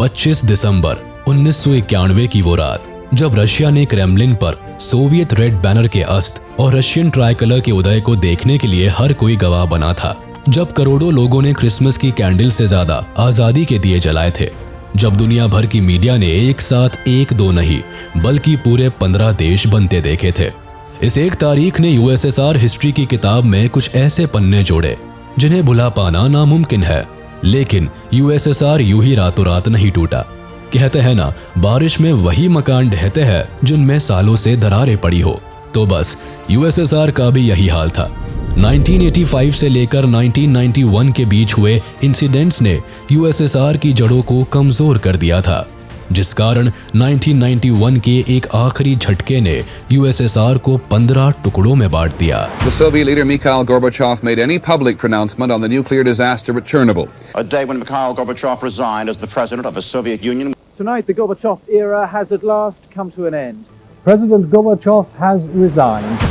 25 दिसंबर 1991 की वो रात, जब रशिया ने क्रेमलिन पर सोवियत रेड बैनर के अस्त और रशियन ट्राइकलर के उदय को देखने के लिए हर कोई गवाह बना था। जब करोड़ों लोगों ने क्रिसमस की कैंडल से ज्यादा आजादी के दिए जलाए थे। जब दुनिया भर की मीडिया ने एक साथ एक दो नहीं बल्कि पूरे 15 देश बनते देखे थे। इस एक तारीख ने यूएसएसआर हिस्ट्री की किताब में कुछ ऐसे पन्ने जोड़े जिन्हें भुला पाना नामुमकिन है। लेकिन यूएसएसआर यूं ही रातों रात नहीं टूटा। कहते हैं ना, बारिश में वही मकान ढहते हैं जिनमें सालों से दरारें पड़ी हो। तो बस यूएसएसआर का भी यही हाल था। 1985 से लेकर 1991 के बीच हुए इंसिडेंट्स ने यूएसएसआर की जड़ों को कमजोर कर दिया था, जिस कारण 1991 के एक आखिरी झटके ने यूएसएसआर को 15 टुकड़ों में बांट दिया। The Soviet leader Mikhail Gorbachev made any public pronouncement on the nuclear disaster at Chernobyl. A day when Mikhail Gorbachev resigned as the president of the Soviet Union. Tonight, the Gorbachev era has at last come to an end. President Gorbachev has resigned.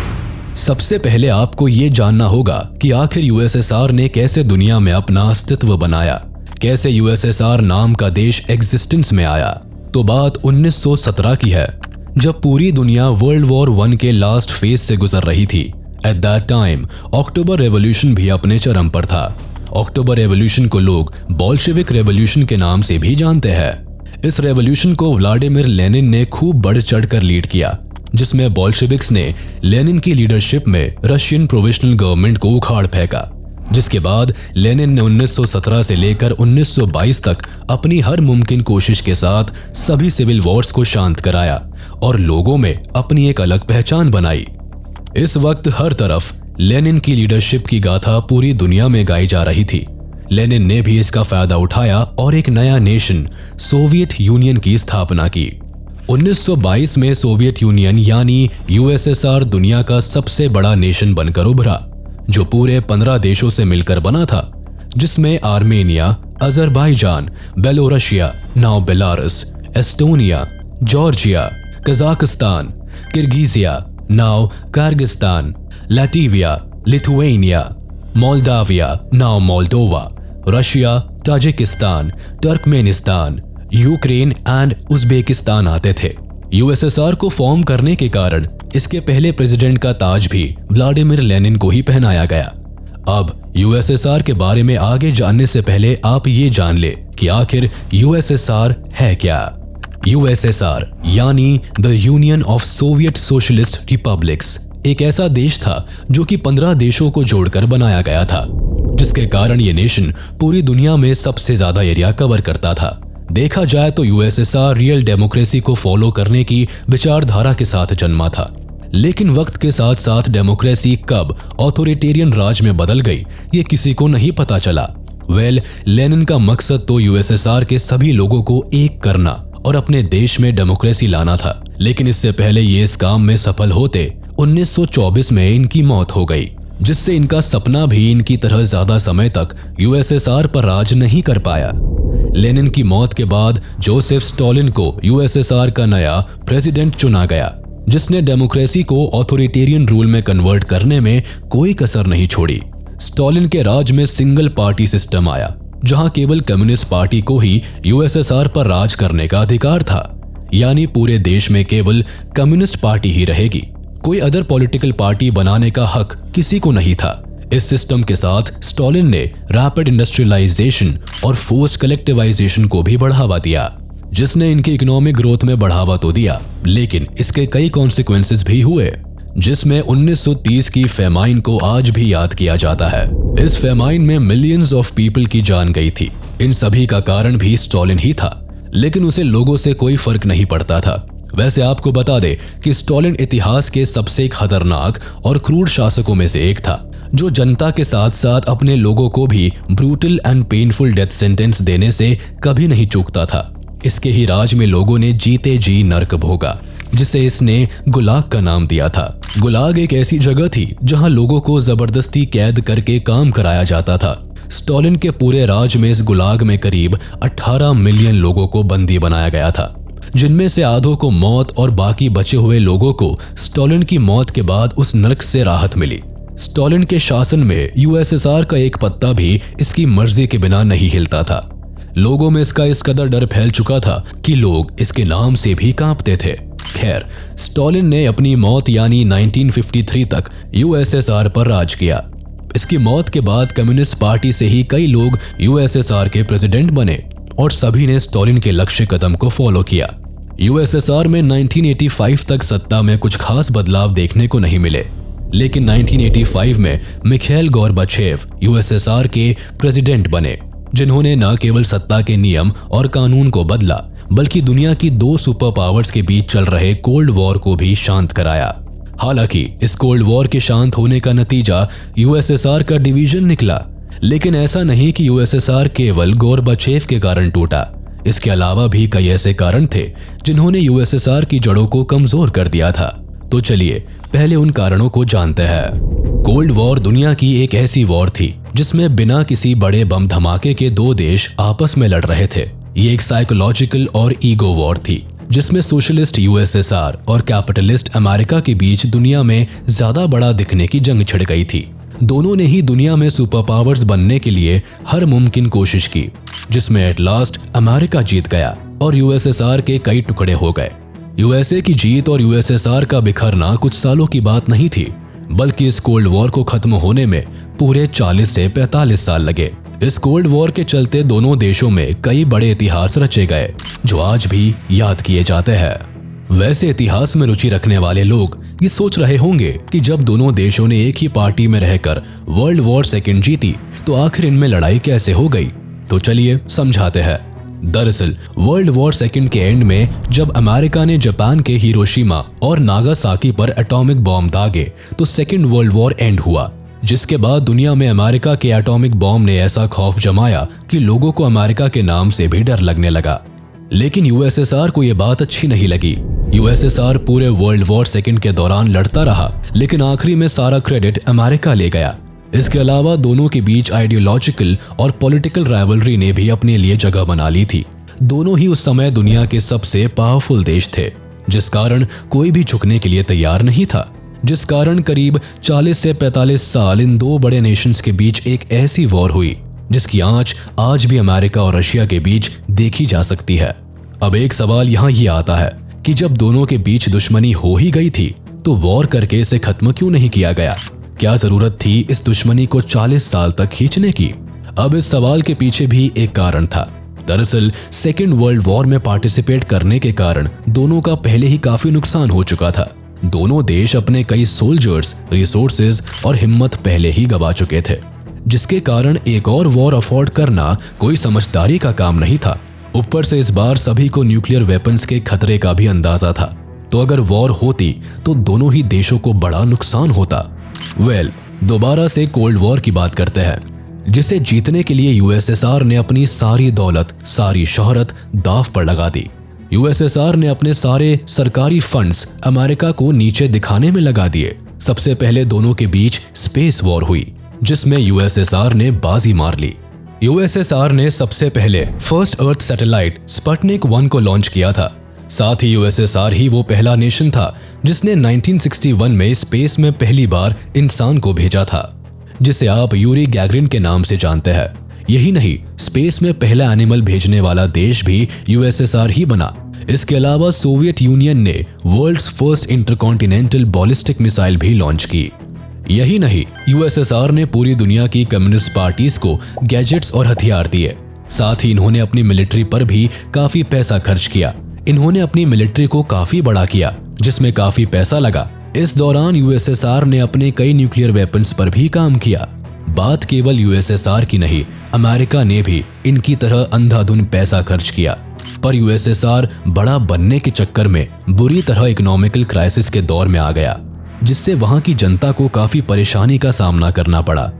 सबसे पहले आपको ये जानना होगा कि आखिर USSR ने कैसे दुनिया में अपना अस्तित्व बनाया, कैसे यूएसएसआर नाम का देश एग्जिस्टेंस में आया। तो बात 1917 की है, जब पूरी दुनिया वर्ल्ड वॉर 1 के लास्ट फेज से गुजर रही थी। At that time October revolution भी अपने चरम पर था। अक्टूबर रेवोल्यूशन को लोग बोल्शेविक रेवोल्यूशन के नाम से भी जानते हैं। इस रेवोल्यूशन को व्लादिमीर लेनिन ने खूब बढ़ चढ़कर लीड किया, जिसमें बोल्शेविक्स ने लेनिन की लीडरशिप में रशियन प्रोविजनल गवर्नमेंट को उखाड़ फेंका। जिसके बाद लेनिन ने 1917 से लेकर 1922 तक अपनी हर मुमकिन कोशिश के साथ सभी सिविल वॉर्स को शांत कराया और लोगों में अपनी एक अलग पहचान बनाई। इस वक्त हर तरफ लेनिन की लीडरशिप की गाथा पूरी दुनिया में गाई जा रही थी। लेनिन ने भी इसका फायदा उठाया और एक नया नेशन सोवियत यूनियन की स्थापना की। 1922 में सोवियत यूनियन यानी यूएसएसआर दुनिया का सबसे बड़ा नेशन बनकर उभरा, जो पूरे 15 देशों से मिलकर बना था, जिसमें Armenia, Azerbaijan, Belorussia, now Belarus, Estonia, Georgia, Kazakhstan, Kirghizia, now Kyrgyzstan, Latvia, Lithuania, Moldavia, now Moldova, Russia, Tajikistan, Turkmenistan, Ukraine and Uzbekistan आते थे। यूएसएसआर को फॉर्म करने के कारण इसके पहले प्रेसिडेंट का ताज भी व्लादिमीर लेनिन को ही पहनाया गया। अब यूएसएसआर के बारे में आगे जानने से पहले आप ये जान ले कि आखिर यूएसएसआर है क्या। यूएसएसआर यानी the union of Soviet socialist republics एक ऐसा देश था जो कि 15 देशों को जोड़कर बनाया गया था, जिसके कारण ये नेशन पूरी दुनिया में सबसे ज्यादा एरिया कवर करता था। देखा जाए तो यूएसएसआर रियल डेमोक्रेसी को फॉलो करने की विचारधारा के साथ जन्मा था, लेकिन वक्त के साथ साथ डेमोक्रेसी कब ऑथोरिटेरियन राज में बदल गई ये किसी को नहीं पता चला। लेनिन का मकसद तो यूएसएसआर के सभी लोगों को एक करना और अपने देश में डेमोक्रेसी लाना था, लेकिन इससे पहले ये इस काम में सफल होते 1924 में इनकी मौत हो गई, जिससे इनका सपना भी इनकी तरह ज्यादा समय तक यूएसएसआर पर राज नहीं कर पाया। लेनिन की मौत के बाद जोसेफ स्टालिन को यूएसएसआर का नया प्रेसिडेंट चुना गया, जिसने डेमोक्रेसी को ऑथोरिटेरियन रूल में कन्वर्ट करने में कोई कसर नहीं छोड़ी। स्टालिन के राज में सिंगल पार्टी सिस्टम आया, जहां केवल कम्युनिस्ट पार्टी को ही यूएसएसआर पर राज करने का अधिकार था, यानी पूरे देश में केवल कम्युनिस्ट पार्टी ही रहेगी। कोई अदर पॉलिटिकल पार्टी बनाने का हक किसी को नहीं था। इस सिस्टम के साथ स्टालिन ने रैपिड इंडस्ट्रियलाइजेशन और फोर्स कलेक्टिवाइजेशन को भी बढ़ावा दिया, जिसने इनकी इकोनॉमिक ग्रोथ में बढ़ावा तो दिया, लेकिन इसके कई कॉन्सिक्वेंसेस भी हुए, जिसमें 1930 की फेमाइन को आज भी याद किया जाता है। इस फेमाइन में मिलियंस ऑफ पीपल की जान गई थी। इन सभी का कारण भी स्टालिन ही था, लेकिन उसे लोगों से कोई फर्क नहीं पड़ता था। वैसे आपको बता दे कि स्टालिन इतिहास के सबसे खतरनाक और क्रूर शासकों में से एक था, जो जनता के साथ साथ अपने लोगों को भी brutal and painful death sentence देने से कभी नहीं चूकता था। इसके ही राज में लोगों ने जीते जी नर्क भोगा, जिसे इसने गुलाग का नाम दिया था। गुलाग एक ऐसी जगह थी जहां लोगों को जबरदस्ती कैद करके काम कराया जाता था। स्टालिन के पूरे राज में इस गुलाग में करीब 18 मिलियन लोगों को बंदी बनाया गया था, जिनमें से आधों को मौत और बाकी बचे हुए लोगों को स्टालिन की मौत के बाद उस नर्क से राहत मिली। स्टालिन के शासन में यूएसएसआर का एक पत्ता भी इसकी मर्जी के बिना नहीं हिलता था। लोगों में इसका इस कदर डर फैल चुका था कि लोग इसके नाम से भी कांपते थे। खैर, स्टालिन ने अपनी मौत यानी 1953 तक यूएसएसआर पर राज किया। इसकी मौत के बाद कम्युनिस्ट पार्टी से ही कई लोग यूएसएसआर के प्रेसिडेंट बने और सभी ने स्टालिन के लक्ष्य कदम को फॉलो किया। यूएसएसआर में 1985 तक सत्ता में कुछ खास बदलाव देखने को नहीं मिले, लेकिन 1985 में मिखाइल गोर्बाचेव यूएसएसआर के प्रेसिडेंट बने, जिन्होंने न केवल सत्ता के नियम और कानून को बदला बल्कि दुनिया की दो सुपर पावर्स के बीच चल रहे कोल्ड वॉर को भी शांत कराया। हालांकि इस कोल्ड वॉर के शांत होने का नतीजा यूएसएसआर का डिवीजन निकला, लेकिन ऐसा नहीं कि यूएसएसआर केवल गोर्बाचेव के कारण टूटा। इसके अलावा भी कई ऐसे कारण थे जिन्होंने यूएसएसआर की जड़ों को कमजोर कर दिया था। तो चलिए पहले उन कारणों को जानते हैं। कोल्ड वॉर दुनिया की एक ऐसी वॉर थी जिसमें बिना किसी बड़े बम धमाके के दो देश आपस में लड़ रहे थे। ये एक साइकोलॉजिकल और ईगो वॉर थी जिसमें सोशलिस्ट यूएसएसआर और कैपिटलिस्ट अमेरिका के बीच दुनिया में ज्यादा बड़ा दिखने की जंग छिड़ गई थी। दोनों ने ही दुनिया में सुपर पावर्स बनने के लिए हर मुमकिन कोशिश की, जिसमें एट लास्ट अमेरिका जीत गया और यूएसएसआर के कई टुकड़े हो गए। यूएसए की जीत और यूएसएसआर का बिखरना कुछ सालों की बात नहीं थी, बल्कि इस कोल्ड वॉर को खत्म होने में पूरे 40 से 45 साल लगे। इस कोल्ड वॉर के चलते दोनों देशों में कई बड़े इतिहास रचे गए जो आज भी याद किए जाते हैं। वैसे इतिहास में रुचि रखने वाले लोग ये सोच रहे होंगे कि जब दोनों देशों ने एक ही पार्टी में रहकर वर्ल्ड वॉर सेकेंड जीती तो आखिर इनमें लड़ाई कैसे हो गई। तो चलिए समझाते हैं। दरअसल वर्ल्ड वॉर सेकेंड के एंड में जब अमेरिका ने जापान के हिरोशिमा और नागासाकी पर एटॉमिक बॉम्ब दागे तो सेकेंड वर्ल्ड वॉर एंड हुआ, जिसके बाद दुनिया में अमेरिका के एटॉमिक बॉम्ब ने ऐसा खौफ जमाया कि लोगों को अमेरिका के नाम से भी डर लगने लगा। लेकिन यूएसएसआर को यह बात अच्छी नहीं लगी। यूएसएसआर पूरे वर्ल्ड वॉर सेकेंड के दौरान लड़ता रहा, लेकिन आखिरी में सारा क्रेडिट अमेरिका ले गया। इसके अलावा दोनों के बीच आइडियोलॉजिकल और पॉलिटिकल राइवलरी ने भी अपने लिए जगह बना ली थी। दोनों ही उस समय दुनिया के सबसे पावरफुल देश थे, जिस कारण कोई भी झुकने के लिए तैयार नहीं था, जिस कारण करीब 40 से 45 साल इन दो बड़े नेशंस के बीच एक ऐसी वॉर हुई जिसकी आंच आज भी अमेरिका और रशिया के बीच देखी जा सकती है। अब एक सवाल यहाँ ये आता है कि जब दोनों के बीच दुश्मनी हो ही गई थी तो वॉर करके इसे खत्म क्यों नहीं किया गया? क्या जरूरत थी इस दुश्मनी को 40 साल तक खींचने की? अब इस सवाल के पीछे भी एक कारण था। दरअसल सेकेंड वर्ल्ड वॉर में पार्टिसिपेट करने के कारण दोनों का पहले ही काफी नुकसान हो चुका था। दोनों देश अपने कई सोल्जर्स, रिसोर्सेज और हिम्मत पहले ही गवा चुके थे, जिसके कारण एक और वॉर अफोर्ड करना कोई समझदारी का काम नहीं था। ऊपर से इस बार सभी को न्यूक्लियर वेपन्स के खतरे का भी अंदाजा था, तो अगर वॉर होती तो दोनों ही देशों को बड़ा नुकसान होता। दोबारा से कोल्ड वॉर की बात करते हैं, जिसे जीतने के लिए यूएसएसआर ने अपनी सारी दौलत, सारी शोहरत दांव पर लगा दी। यूएसएसआर ने अपने सारे सरकारी फंड्स अमेरिका को नीचे दिखाने में लगा दिए। सबसे पहले दोनों के बीच स्पेस वॉर हुई, जिसमें यूएसएसआर ने बाजी मार ली। यूएसएसआर ने सबसे पहले फर्स्ट अर्थ सैटेलाइट स्पुतनिक 1 को लॉन्च किया था। साथ ही यूएसएसआर ही वो पहला नेशन था जिसने 1961 में स्पेस में पहली बार इंसान को भेजा था, जिसे आप यूरी गैगरिन के नाम से जानते हैं। यही नहीं, स्पेस में पहला एनिमल भेजने वाला देश भी यूएसएसआर ही बना। इसके अलावा सोवियत यूनियन ने world's first intercontinental ballistic missile भी लॉन्च की। यही नहीं, यूएसएसआर ने पूरी दुनिया की कम्युनिस्ट पार्टीज को गैजेट्स और हथियार दिए। साथ ही इन्होंने अपनी मिलिट्री पर भी काफी पैसा खर्च किया। इन्होंने अपनी मिलिट्री को काफी बड़ा किया, जिसमें काफी पैसा लगा। इस दौरान यूएसएसआर ने अपने कई न्यूक्लियर वेपन्स पर भी काम किया। बात केवल यूएसएसआर की नहीं, अमेरिका ने भी इनकी तरह अंधाधुन पैसा खर्च किया। पर यूएसएसआर बड़ा बनने के चक्कर में बुरी तरह इकोनॉमिकल क्राइसिस के दौर में आ गया, जिससे वहां की जनता को काफी परेशानी का सामना करना पड़ा।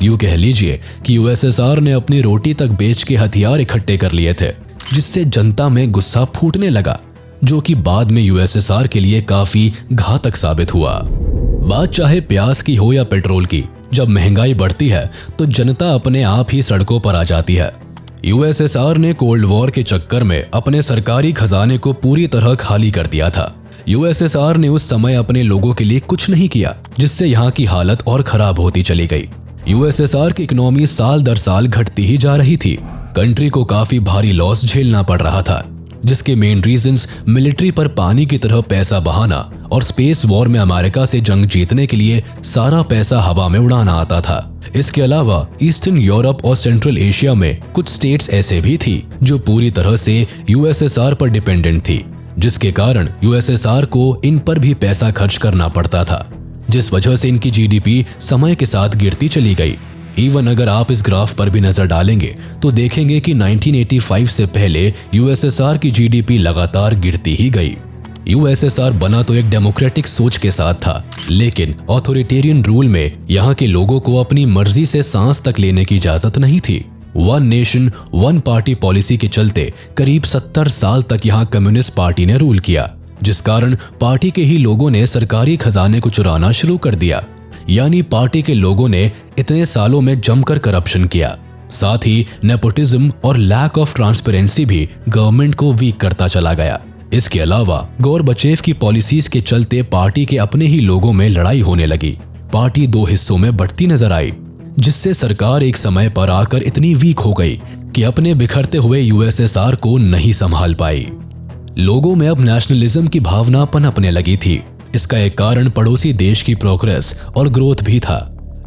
यूं कह लीजिए कि यूएसएसआर ने अपनी रोटी तक बेच के हथियार इकट्ठे कर लिए थे, जिससे जनता में गुस्सा फूटने लगा, जो कि बाद में यूएसएसआर के लिए काफी घातक साबित हुआ। बात चाहे प्याज की हो या पेट्रोल की, जब महंगाई बढ़ती है तो जनता अपने आप ही सड़कों पर आ जाती है। यूएसएसआर ने कोल्ड वॉर के चक्कर में अपने सरकारी खजाने को पूरी तरह खाली कर दिया था। यूएसएसआर ने उस समय अपने लोगों के लिए कुछ नहीं किया, जिससे यहाँ की हालत और खराब होती चली गई। यूएसएसआर की इकोनॉमी साल दर साल घटती ही जा रही थी। कंट्री को काफी भारी लॉस झेलना पड़ रहा था, जिसके मेन रीजंस मिलिट्री पर पानी की तरह पैसा बहाना और स्पेस वॉर में अमेरिका से जंग जीतने के लिए सारा पैसा हवा में उड़ाना आता था। इसके अलावा ईस्टर्न यूरोप और सेंट्रल एशिया में कुछ स्टेट्स ऐसे भी थी जो पूरी तरह से यूएसएसआर पर डिपेंडेंट थी, जिसके कारण यूएसएसआर को इन पर भी पैसा खर्च करना पड़ता था, जिस वजह से इनकी जीडीपी समय के साथ गिरती चली गई। इवन अगर आप इस ग्राफ पर भी नजर डालेंगे तो देखेंगे कि 1985 से पहले यूएसएसआर की जीडीपी लगातार गिरती ही गई। यूएसएसआर बना तो एक डेमोक्रेटिक सोच के साथ था, लेकिन ऑथोरिटेरियन रूल में यहाँ के लोगों को अपनी मर्जी से सांस तक लेने की इजाजत नहीं थी। One nation one party policy के चलते करीब 70 साल तक यहाँ कम्युनिस्ट पार्टी ने रूल किया, जिस कारण पार्टी के ही लोगों ने सरकारी खजाने को चुराना शुरू कर दिया। यानी पार्टी के लोगों ने इतने सालों में जमकर करप्शन किया। साथ ही नेपोटिज्म और लैक ऑफ ट्रांसपेरेंसी भी गवर्नमेंट को वीक करता चला गया। इसके अलावा गोरबचेव की पॉलिसीज के चलते पार्टी के अपने ही लोगों में लड़ाई होने लगी। पार्टी दो हिस्सों में बढ़ती नजर आई, जिससे सरकार एक समय पर आकर इतनी वीक हो गई कि अपने बिखरते हुए यूएसएसआर को नहीं संभाल पाई। लोगों में अब नेशनलिज्म की भावना पनपने लगी थी। इसका एक कारण पड़ोसी देश की प्रोग्रेस और ग्रोथ भी था।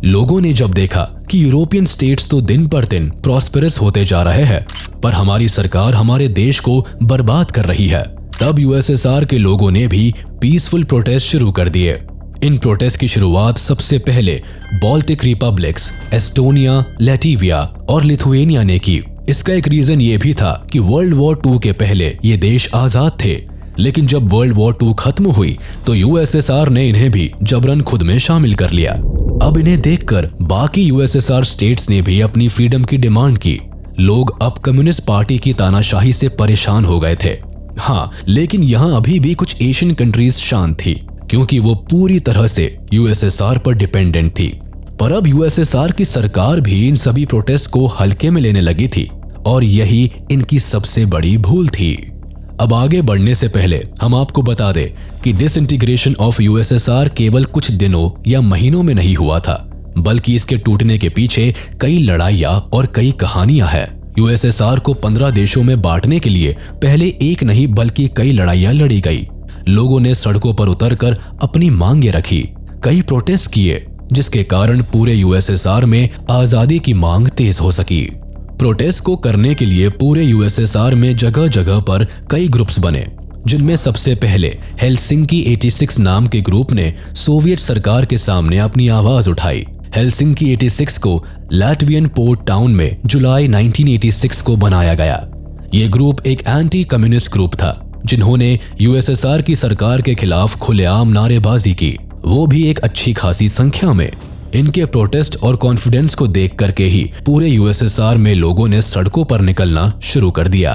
लोगों ने जब देखा कि यूरोपियन स्टेट्स तो दिन पर दिन प्रॉस्पेरस होते जा रहे हैं, पर हमारी सरकार हमारे देश को बर्बाद कर रही है, तब यूएसएसआर के लोगों ने भी पीसफुल प्रोटेस्ट शुरू कर दिए। इन प्रोटेस्ट की शुरुआत सबसे पहले बाल्टिक रिपब्लिक्स एस्टोनिया, लैटविया और लिथुएनिया ने की। इसका एक रीजन ये भी था कि वर्ल्ड वॉर 2 के पहले ये देश आजाद थे, लेकिन जब वर्ल्ड वॉर 2 खत्म हुई तो यूएसएसआर ने इन्हें भी जबरन खुद में शामिल कर लिया। अब इन्हें देखकर बाकी यूएसएसआर स्टेट्स ने भी अपनी फ्रीडम की डिमांड की। लोग अब कम्युनिस्ट पार्टी की तानाशाही से परेशान हो गए थे। हाँ, लेकिन यहाँ अभी भी कुछ एशियन कंट्रीज शांत थी, क्योंकि वो पूरी तरह से यूएसएसआर पर डिपेंडेंट थी। पर अब यूएसएसआर की सरकार भी इन सभी प्रोटेस्ट को हल्के में लेने लगी थी, और यही इनकी सबसे बड़ी भूल थी। अब आगे बढ़ने से पहले हम आपको बता दें कि डिसइंटीग्रेशन ऑफ यूएसएसआर केवल कुछ दिनों या महीनों में नहीं हुआ था, बल्कि इसके टूटने के पीछे कई लड़ाइयां और कई कहानियां हैं। यूएसएसआर को 15 देशों में बांटने के लिए पहले एक नहीं बल्कि कई लड़ाइयां लड़ी गई। लोगों ने सड़कों पर उतरकर अपनी मांगें रखी, कई प्रोटेस्ट किए, जिसके कारण पूरे यूएसएसआर में आजादी की मांग तेज हो सकी। प्रोटेस्ट को करने के लिए पूरे यूएसएसआर में जगह जगह पर कई ग्रुप्स बने, जिनमें सबसे पहले हेलसिंकी 86 नाम के ग्रुप ने सोवियत सरकार के सामने अपनी आवाज उठाई। हेलसिंकी 86 को लैटवियन पोर्ट टाउन में जुलाई 1986 को बनाया गया। ये ग्रुप एक एंटी कम्युनिस्ट ग्रुप था, जिन्होंने यूएसएसआर की सरकार के खिलाफ खुलेआम नारेबाजी की, वो भी एक अच्छी खासी संख्या में। इनके प्रोटेस्ट और कॉन्फिडेंस को देख करके ही पूरे यूएसएसआर में लोगों ने सड़कों पर निकलना शुरू कर दिया।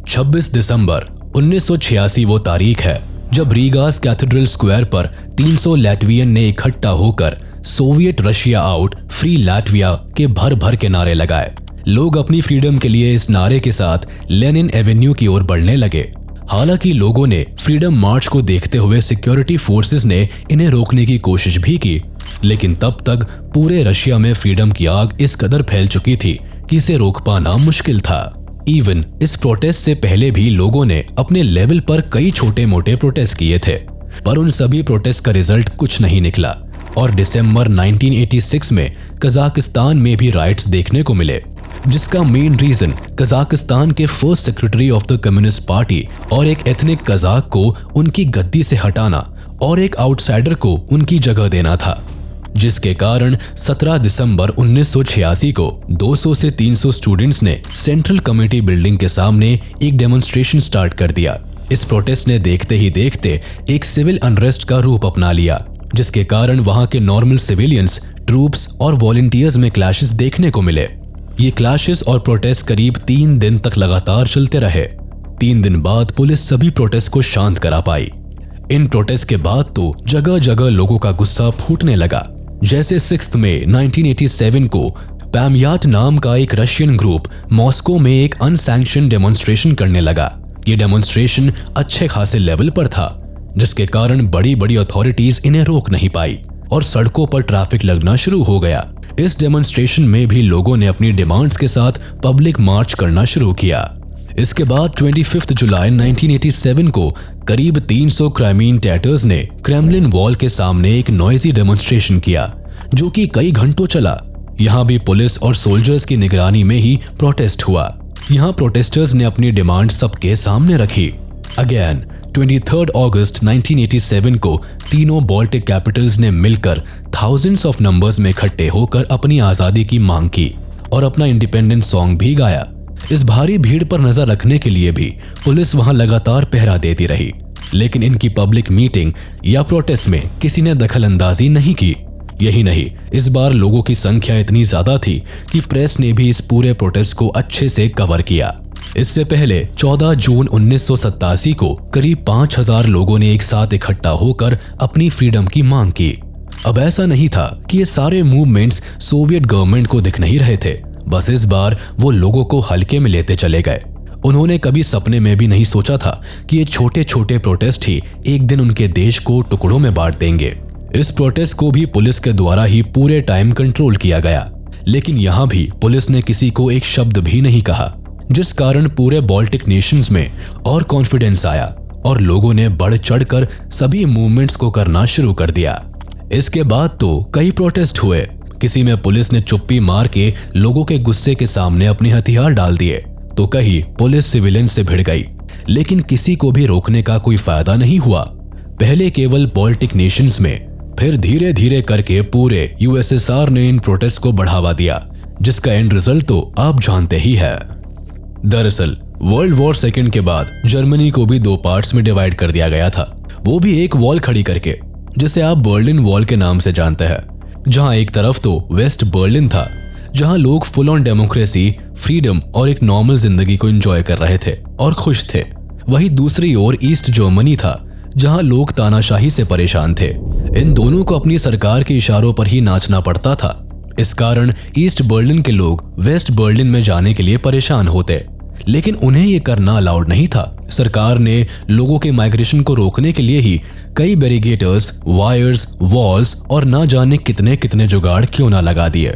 26 दिसंबर 1986 वो तारीख है जब रीगास कैथेड्रल स्क्वायर पर 300 लैटवियन ने इकट्ठा होकर Soviet Russia out, free Latvia के भर भर के नारे लगाए। लोग अपनी फ्रीडम के लिए इस नारे के साथ लेनिन एवेन्यू की ओर बढ़ने लगे। हालांकि लोगों ने फ्रीडम मार्च को देखते हुए सिक्योरिटी फोर्सेस ने इन्हें रोकने की कोशिश भी की, लेकिन तब तक पूरे रशिया में फ्रीडम की आग इस कदर फैल चुकी थी कि इसे रोक पाना मुश्किल था। इवन इस प्रोटेस्ट से पहले भी लोगों ने अपने लेवल पर कई छोटे मोटे प्रोटेस्ट किए थे, पर उन सभी प्रोटेस्ट का रिजल्ट कुछ नहीं निकला और दिसंबर 1986 में कजाकिस्तान में भी राइट्स देखने को मिले, जिसका मेन रीजन कजाकिस्तान के first secretary of the communist party और एक एथनिक कजाक को उनकी गद्दी से हटाना और एक आउटसाइडर को उनकी जगह देना था, जिसके कारण 17 दिसंबर 1986 को 200 से 300 स्टूडेंट्स ने सेंट्रल कमेटी बिल्डिंग के सामने एक डेमोन्स्ट्रेशन स्टार्ट कर दिया। इस प्रोटेस्ट ने देखते ही देखते एक सिविल अनरेस्ट का रूप अपना लिया, जिसके कारण वहां के नॉर्मल सिविलियंस, ट्रूप्स और वॉलंटियर्स में क्लैशेस देखने को मिले। ये क्लैशेस और प्रोटेस्ट करीब 3 दिन तक लगातार चलते रहे। 3 दिन बाद पुलिस सभी प्रोटेस्ट को शांत करा पाई। इन प्रोटेस्ट के बाद तो जगह जगह लोगों का गुस्सा फूटने लगा। जैसे 6 मई 1987 को पैमयाट नाम का एक रशियन ग्रुप मॉस्को में एक अनसैंक्शन डेमोन्स्ट्रेशन करने लगा। ये डेमोन्स्ट्रेशन अच्छे खासे लेवल पर था, जिसके कारण बड़ी बड़ी अथॉरिटीज इन्हें रोक नहीं पाई और सड़कों पर ट्रैफिक लगना शुरू हो गया। इस डेमोन्स्ट्रेशन में भी लोगों ने अपनी डिमांड्स के साथ पब्लिक मार्च करना शुरू किया। इसके बाद 25 जुलाई 1987 को करीब 300 क्राइमीन टैटर्स ने क्रेमलिन वॉल के सामने एक नॉइजी डेमोन्स्ट्रेशन किया जो कि कई घंटों चला। यहाँ भी पुलिस और सोल्जर्स की निगरानी में ही प्रोटेस्ट हुआ। यहाँ प्रोटेस्टर्स ने अपनी डिमांड सबके सामने रखी। अगेन 23 अगस्त 1987 को तीनों बाल्टिक कैपिटल्स ने मिलकर थाउजेंड्स ऑफ नंबर्स में इकट्ठे होकर अपनी आजादी की मांग की और अपना इंडिपेंडेंस सॉन्ग भी गाया। इस भारी भीड़ पर नजर रखने के लिए भी पुलिस वहां लगातार पहरा देती रही, लेकिन इनकी पब्लिक मीटिंग या प्रोटेस्ट में किसी ने दखलंदाजी नहीं की। यही नहीं, इस बार लोगों की संख्या इतनी ज्यादा थी कि प्रेस ने भी इस पूरे प्रोटेस्ट को अच्छे से कवर किया। इससे पहले 14 जून 1987 को करीब 5000 लोगों ने एक साथ इकट्ठा होकर अपनी फ्रीडम की मांग की। अब ऐसा नहीं था कि ये सारे मूवमेंट्स सोवियत गवर्नमेंट को दिख नहीं रहे थे, बस इस बार वो लोगों को हल्के में लेते चले गए। उन्होंने कभी सपने में भी नहीं सोचा था कि ये छोटे छोटे प्रोटेस्ट ही एक दिन उनके देश को टुकड़ों में बांट देंगे। इस प्रोटेस्ट को भी पुलिस के द्वारा ही पूरे टाइम कंट्रोल किया गया, लेकिन यहाँ भी पुलिस ने किसी को एक शब्द भी नहीं कहा, जिस कारण पूरे बाल्टिक नेशंस में और कॉन्फिडेंस आया और लोगों ने बढ़ चढ़कर सभी मूवमेंट्स को करना शुरू कर दिया। इसके बाद तो कई प्रोटेस्ट हुए। किसी में पुलिस ने चुप्पी मार के लोगों के गुस्से के सामने अपने हथियार डाल दिए, तो कहीं पुलिस सिविलियन से भिड़ गई, लेकिन किसी को भी रोकने का कोई फायदा नहीं हुआ। पहले केवल बाल्टिक नेशंस में, फिर धीरे धीरे करके पूरे यूएसएसआर ने इन प्रोटेस्ट को बढ़ावा दिया, जिसका एंड रिजल्ट तो आप जानते ही है। दरअसल वर्ल्ड वॉर सेकेंड के बाद जर्मनी को भी 2 पार्ट्स में डिवाइड कर दिया गया था, वो भी एक वॉल खड़ी करके, जिसे आप बर्लिन वॉल के नाम से जानते हैं। जहां एक तरफ तो वेस्ट बर्लिन था, जहां लोग फुल ऑन डेमोक्रेसी, फ्रीडम और एक नॉर्मल जिंदगी को एंजॉय कर रहे थे और खुश थे। वहीं दूसरी ओर ईस्ट जर्मनी था, जहां लोग तानाशाही से परेशान थे। इन दोनों को अपनी सरकार के इशारों पर ही नाचना पड़ता था। इस कारण ईस्ट बर्लिन के लोग वेस्ट बर्लिन में जाने के लिए परेशान होते, लेकिन उन्हें ये करना अलाउड नहीं था। सरकार ने लोगों के माइग्रेशन को रोकने के लिए ही कई बैरिगेटर्स, वायर्स, वॉल्स और ना जाने कितने कितने जुगाड़ क्यों ना लगा दिए,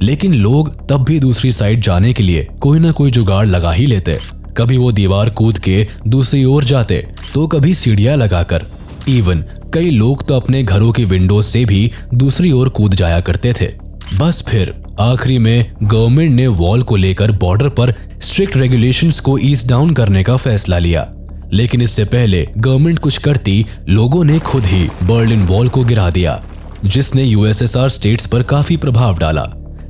लेकिन लोग तब भी दूसरी साइड जाने के लिए कोई ना कोई जुगाड़ लगा ही लेते। कभी वो दीवार कूद के दूसरी ओर जाते, तो कभी सीढ़ियां लगाकर। इवन कई लोग तो अपने घरों की विंडो से भी दूसरी ओर कूद जाया करते थे। बस फिर आखिरी में गवर्नमेंट ने वॉल को लेकर बॉर्डर पर स्ट्रिक्ट रेगुलेशंस को ईज डाउन करने का फैसला लिया, लेकिन इससे पहले गवर्नमेंट कुछ करती, लोगों ने खुद ही बर्लिन वॉल को गिरा दिया, जिसने यूएसएसआर स्टेट्स पर काफी प्रभाव डाला।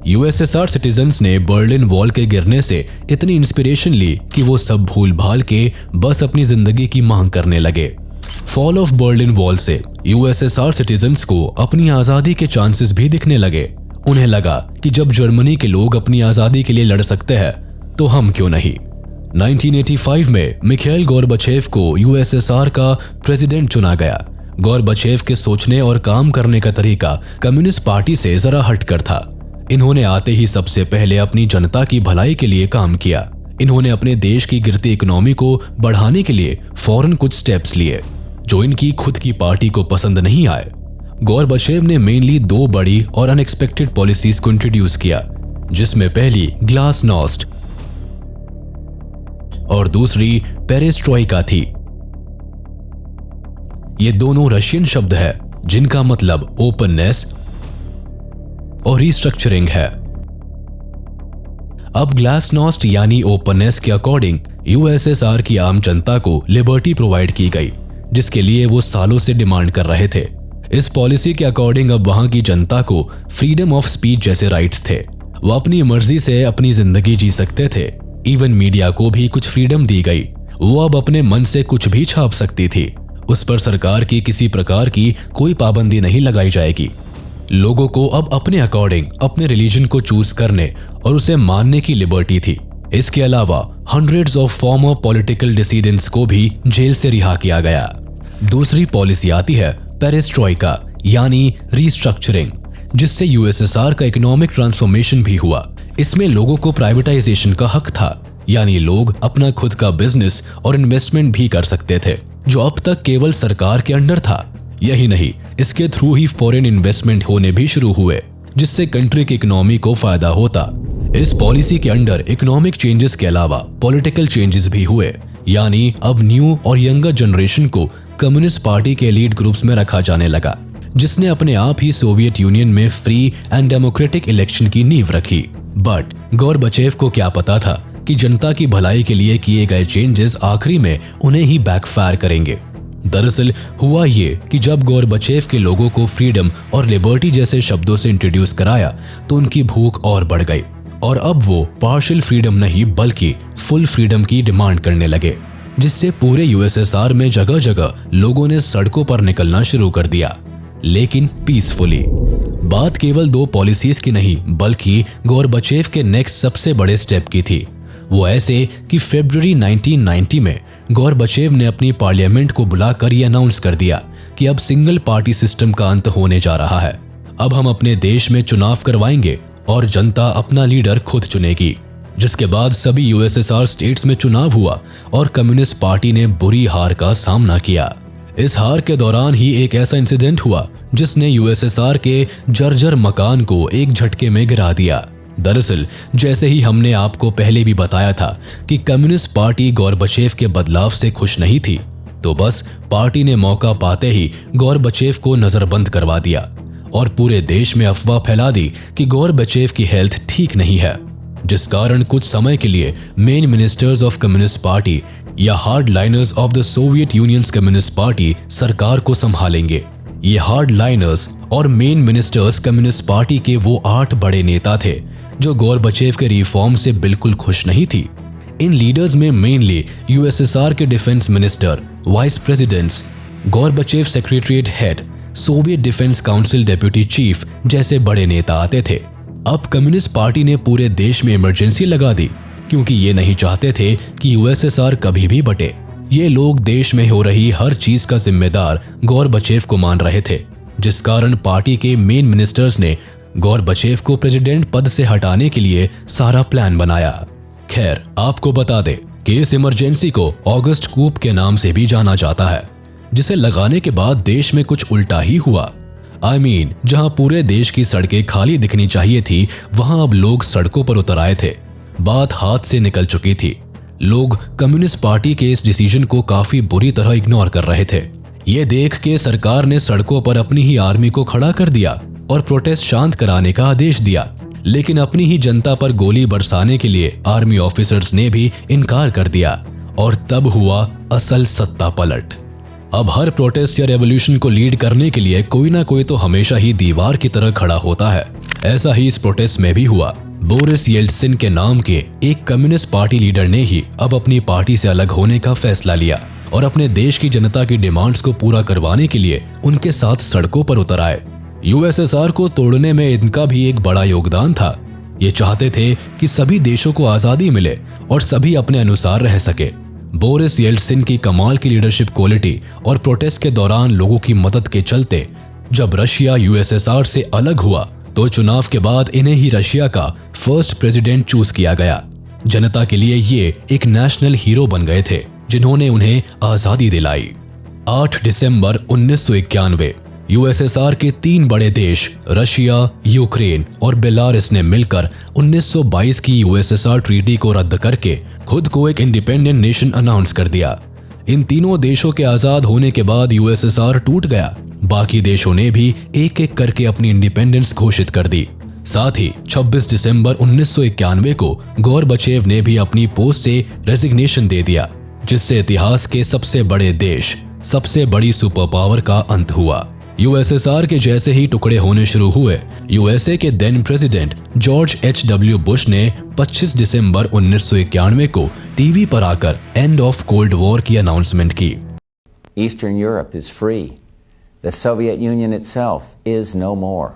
यूएसएसआर सिटीजन्स ने बर्लिन वॉल के गिरने से इतनी इंस्पिरेशन ली कि वो सब भूल भाल के बस अपनी जिंदगी की मांग करने लगे। फॉल ऑफ बर्लिन वॉल से यूएसएसआर सिटीजन्स को अपनी आजादी के चांसेस भी दिखने लगे। उन्हें लगा कि जब जर्मनी के लोग अपनी आजादी के लिए लड़ सकते हैं, तो हम क्यों नहीं। 1985 में मिखाइल गोर्बाचेव को यूएसएसआर का प्रेसिडेंट चुना गया। गोर्बाचेव के सोचने और काम करने का तरीका कम्युनिस्ट पार्टी से जरा हटकर था। इन्होंने आते ही सबसे पहले अपनी जनता की भलाई के लिए काम किया। इन्होंने अपने देश की गिरती इकोनॉमी को बढ़ाने के लिए फौरन कुछ स्टेप्स लिए, जो इनकी खुद की पार्टी को पसंद नहीं आए। गोर्बाचेव ने मेनली 2 बड़ी और अनएक्सपेक्टेड पॉलिसीज को इंट्रोड्यूस किया, जिसमें पहली ग्लासनोस्ट और दूसरी पेरेस्ट्रोइका थी। ये दोनों रशियन शब्द है, जिनका मतलब ओपननेस और रिस्ट्रक्चरिंग है। अब ग्लासनोस्ट यानी ओपननेस के अकॉर्डिंग यूएसएसआर की आम जनता को लिबर्टी प्रोवाइड की गई, जिसके लिए वो सालों से डिमांड कर रहे थे। इस पॉलिसी के अकॉर्डिंग अब वहां की जनता को फ्रीडम ऑफ स्पीच जैसे राइट्स थे। वो अपनी मर्जी से अपनी जिंदगी जी सकते थे। इवन मीडिया को भी कुछ फ्रीडम दी गई। वो अब अपने मन से कुछ भी छाप सकती थी। उस पर सरकार की किसी प्रकार की कोई पाबंदी नहीं लगाई जाएगी। लोगों को अब अपने अकॉर्डिंग अपने रिलीजन को चूज करने और उसे मानने की लिबर्टी थी। इसके अलावा हंड्रेड्स ऑफ फॉर्मर पॉलिटिकल डिसीडेंट्स को भी जेल से रिहा किया गया। दूसरी पॉलिसी आती है पेरेस्ट्रोइका यानी रिस्ट्रक्चरिंग, जिससे यूएसएसआर का इकोनॉमिक ट्रांसफॉर्मेशन भी हुआ। इसमें लोगों को प्राइवेटाइजेशन का हक था, यानी लोग अपना खुद का बिजनेस और इन्वेस्टमेंट भी कर सकते थे, जो अब तक केवल सरकार के अंडर था। यही नहीं, इसके थ्रू ही फॉरेन इन्वेस्टमेंट होने भी शुरू हुए, जिससे कंट्री की इकोनॉमी को फायदा होता। इस पॉलिसी के अंडर इकोनॉमिक चेंजेस के अलावा पॉलिटिकल चेंजेस भी हुए, यानी अब न्यू और यंगर जनरेशन को कम्युनिस्ट पार्टी के एलीट ग्रुप्स में रखा जाने लगा, जिसने अपने आप ही सोवियत यूनियन में फ्री एंड डेमोक्रेटिक इलेक्शन की नींव रखी। बट गोरबचेव को क्या पता था कि जनता की भलाई के लिए किए गए चेंजेस आखिरी में उन्हें ही बैकफायर करेंगे। दरअसल हुआ ये कि जब गोरबचेव के लोगों को फ्रीडम और लिबर्टी जैसे शब्दों से इंट्रोड्यूस कराया तो उनकी भूख और बढ़ गई और अब वो पार्शियल फ्रीडम नहीं बल्कि फुल फ्रीडम की डिमांड करने लगे, जिससे पूरे यूएसएसआर में जगह जगह लोगों ने सड़कों पर निकलना शुरू कर दिया, लेकिन पीसफुली। बात केवल 2 पॉलिसीज की नहीं बल्कि गोरबचेव के नेक्स्ट सबसे बड़े स्टेप की थी। वो ऐसे कि फरवरी 1990 में गोरबचेव ने अपनी पार्लियामेंट को बुलाकर ये अनाउंस कर दिया कि अब सिंगल पार्टी सिस्टम का अंत होने जा रहा है। अब हम अपने देश में चुनाव करवाएंगे और जनता अपना लीडर खुद चुनेगी। जिसके बाद सभी यूएसएसआर स्टेट्स में चुनाव हुआ और कम्युनिस्ट पार्टी ने बुरी हार का सामना किया। इस हार के दौरान ही एक ऐसा इंसिडेंट हुआ जिसने यूएसएसआर के जर्जर मकान को एक झटके में गिरा दिया। दरअसल जैसे ही हमने आपको पहले भी बताया था कि कम्युनिस्ट पार्टी गोरबचेव के बदलाव से खुश नहीं थी, तो बस पार्टी ने मौका पाते ही गोरबचेव को नजरबंद करवा दिया और पूरे देश में अफवाह फैला दी कि गोरबचेव की हेल्थ ठीक नहीं है, जिस कारण कुछ समय के लिए main ministers of communist party या hard liners of the Soviet unions communist party सरकार को संभालेंगे। ये हार्ड लाइनर्स और मेन मिनिस्टर्स कम्युनिस्ट पार्टी के वो 8 बड़े नेता थे जो गोरबचेव के रिफॉर्म से बिल्कुल खुश नहीं थी। इन लीडर्स में मेनली यूएसएसआर के defence minister, vice presidents, Gorbachev secretariat head, Soviet defence council deputy chief जैसे बड़े नेता आते थे। अब कम्युनिस्ट पार्टी ने पूरे देश में इमरजेंसी लगा दी क्योंकि ये नहीं चाहते थे कि यूएसएसआर कभी भी बटे। ये लोग देश में हो रही हर चीज का जिम्मेदार गोरबचेव को मान रहे थे, जिस कारण पार्टी के मेन मिनिस्टर्स ने गोरबचेव को प्रेसिडेंट पद से हटाने के लिए सारा प्लान बनाया। खैर, आपको बता दें कि इस इमरजेंसी को ऑगस्ट कूप के नाम से भी जाना जाता है, जिसे लगाने के बाद देश में कुछ उल्टा ही हुआ। जहां पूरे देश की सड़कें खाली दिखनी चाहिए थी, वहां अब लोग सड़कों पर उतर आए थे। बात हाथ से निकल चुकी थी। लोग कम्युनिस्ट पार्टी के इस डिसीजन को काफी बुरी तरह इग्नोर कर रहे थे। ये देख के सरकार ने सड़कों पर अपनी ही आर्मी को खड़ा कर दिया और प्रोटेस्ट शांत कराने का आदेश दिया, लेकिन अपनी ही जनता पर गोली बरसाने के लिए आर्मी ऑफिसर्स ने भी इनकार कर दिया और तब हुआ असल सत्ता पलट। अब हर प्रोटेस्ट या रेवोल्यूशन को लीड करने के लिए कोई ना कोई तो हमेशा ही दीवार की तरह खड़ा होता है। ऐसा ही इस प्रोटेस्ट में भी हुआ। बोरिस येल्टसिन के नाम के एक कम्युनिस्ट पार्टी लीडर ने ही अब अपनी पार्टी से अलग होने का फैसला लिया और अपने देश की जनता की डिमांड्स को पूरा करवाने के लिए उनके साथ सड़कों पर उतर आए। यूएसएसआर को तोड़ने में इनका भी एक बड़ा योगदान था। ये चाहते थे कि सभी देशों को आजादी मिले और सभी अपने अनुसार रह सके। बोरिस येल्टसिन की कमाल की लीडरशिप क्वालिटी और प्रोटेस्ट के दौरान लोगों की मदद के चलते जब रशिया यूएसएसआर से अलग हुआ तो चुनाव के बाद इन्हें ही रशिया का फर्स्ट प्रेसिडेंट चूज किया गया। जनता के लिए ये एक नेशनल हीरो बन गए थे जिन्होंने उन्हें आजादी दिलाई। 8 दिसंबर 1991 यूएसएसआर के 3 बड़े देश रशिया, यूक्रेन और बेलारूस ने मिलकर 1922 की यूएसएसआर ट्रीटी को रद्द करके खुद को एक इंडिपेंडेंट नेशन अनाउंस कर दिया। इन तीनों देशों के आजाद होने के बाद यूएसएसआर टूट गया। बाकी देशों ने भी एक एक करके अपनी इंडिपेंडेंस घोषित कर दी। साथ ही 26 दिसंबर 1991 को गोरबचेव ने भी अपनी पोस्ट से रेजिग्नेशन दे दिया, जिससे इतिहास के सबसे बड़े देश, सबसे बड़ी सुपर पावर का अंत हुआ। यूएसएसआर के जैसे ही टुकड़े होने शुरू हुए, यूएसए के देन प्रेसिडेंट जॉर्ज एच.डब्ल्यू. बुश ने 25 दिसंबर 1991 को टीवी पर आकर एंड ऑफ कोल्ड वॉर की अनाउंसमेंट की। Eastern Europe is free. The Soviet Union itself is no more.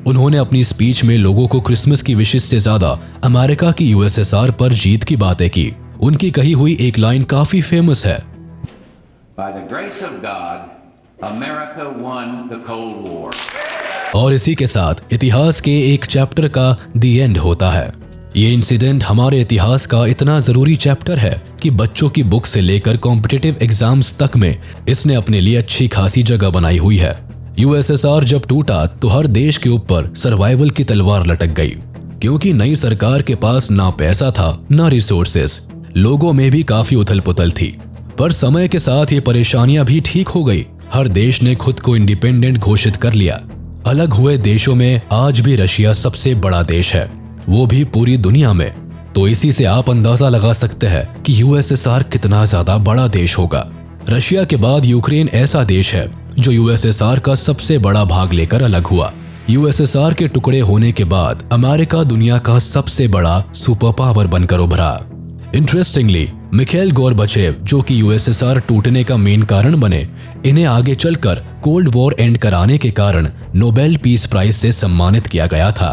उन्होंने अपनी स्पीच में लोगों को क्रिसमस की विशेष से ज्यादा अमेरिका की यूएसएसआर पर जीत की बातें की। उनकी कही हुई एक लाइन काफी फेमस है, By the grace of God, America won the Cold War. और इसी के साथ इतिहास के एक चैप्टर का दी एंड होता है। ये इंसिडेंट हमारे इतिहास का इतना जरूरी चैप्टर है कि बच्चों की बुक से लेकर कॉम्पिटिटिव एग्जाम्स तक में इसने अपने लिए अच्छी खासी जगह बनाई हुई है। यूएसएसआर जब टूटा तो हर देश के ऊपर सर्वाइवल की तलवार लटक गई, क्योंकि नई सरकार के पास ना पैसा था ना रिसोर्सेस। लोगों में भी काफी उथल पुथल थी। पर समय के साथ ये परेशानियां भी ठीक हो गई। हर देश ने खुद को इंडिपेंडेंट घोषित कर लिया। अलग हुए देशों में आज भी रशिया सबसे बड़ा देश है, वो भी पूरी दुनिया में। तो इसी से आप अंदाजा लगा सकते हैं कि यूएसएसआर कितना ज्यादा बड़ा देश होगा। रशिया के बाद यूक्रेन ऐसा देश है जो यूएसएसआर का सबसे बड़ा भाग लेकर अलग हुआ। यूएसएसआर के टुकड़े होने के बाद अमेरिका दुनिया का सबसे बड़ा सुपर पावर बनकर उभरा। इंटरेस्टिंगली, मिखाइल गोर्बाचेव, जो कि यूएसएसआर टूटने का मेन कारण बने, इन्हें आगे चलकर कोल्ड वॉर एंड कराने के कारण नोबेल पीस प्राइज से सम्मानित किया गया था।